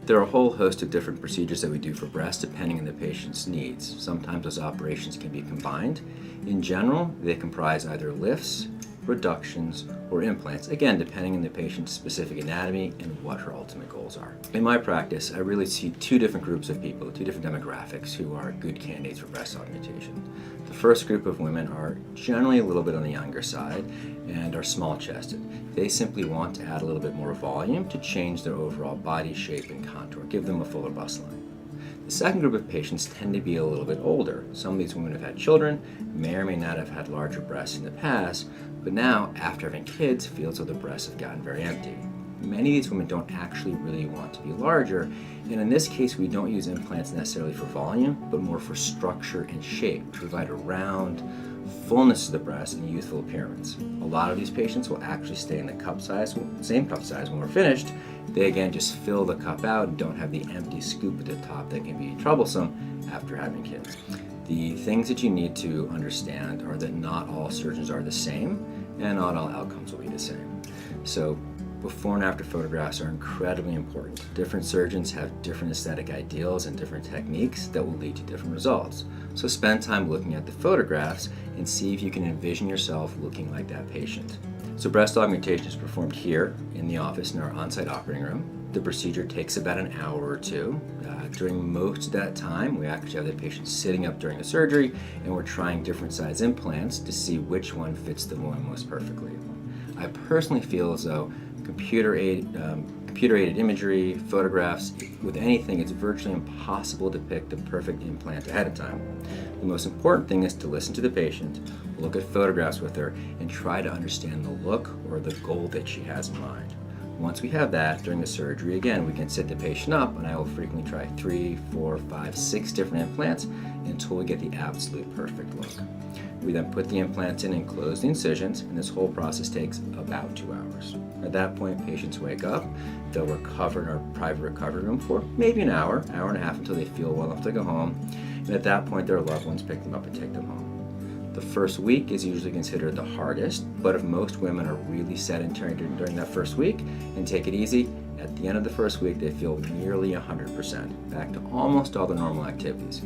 There are a whole host of different procedures that we do for breast depending on the patient's needs. Sometimes those operations can be combined. In general, they comprise either lifts, reductions, or implants, again depending on the patient's specific anatomy and what her ultimate goals are. In my practice, I really see two different groups of people, two different demographics who are good candidates for breast augmentation. The first group of women are generally a little bit on the younger side and are small-chested. They simply want to add a little bit more volume to change their overall body shape and contour, give them a fuller bust line. The second group of patients tend to be a little bit older. Some of these women have had children, may or may not have had larger breasts in the past, but now, after having kids, feel as though the breasts have gotten very empty. Many of these women don't actually really want to be larger, and in this case we don't use implants necessarily for volume, but more for structure and shape, to provide a round, fullness to the breast and youthful appearance. A lot of these patients will actually stay in the same cup size when we're finished. They again just fill the cup out and don't have the empty scoop at the top that can be troublesome after having kids. The things that you need to understand are that not all surgeons are the same and not all outcomes will be the same. So before and after photographs are incredibly important. Different surgeons have different aesthetic ideals and different techniques that will lead to different results. So spend time looking at the photographs and see if you can envision yourself looking like that patient. So breast augmentation is performed here in the office in our on-site operating room. The procedure takes about an hour or two. During most of that time, we actually have the patient sitting up during the surgery and we're trying different size implants to see which one fits the wound most perfectly. I personally feel as though computer-aided imagery, photographs, with anything, it's virtually impossible to pick the perfect implant ahead of time. The most important thing is to listen to the patient, look at photographs with her, and try to understand the look or the goal that she has in mind. Once we have that, during the surgery, again, we can sit the patient up and I will frequently try 3, 4, 5, 6 different implants until we get the absolute perfect look. We then put the implants in and close the incisions, and this whole process takes about 2 hours. At that point, patients wake up, they'll recover in our private recovery room for maybe an hour and a half until they feel well enough to go home, and at that point their loved ones pick them up and take them home. The first week is usually considered the hardest, but if most women are really sedentary during that first week and take it easy, at the end of the first week they feel nearly 100%, back to almost all their normal activities.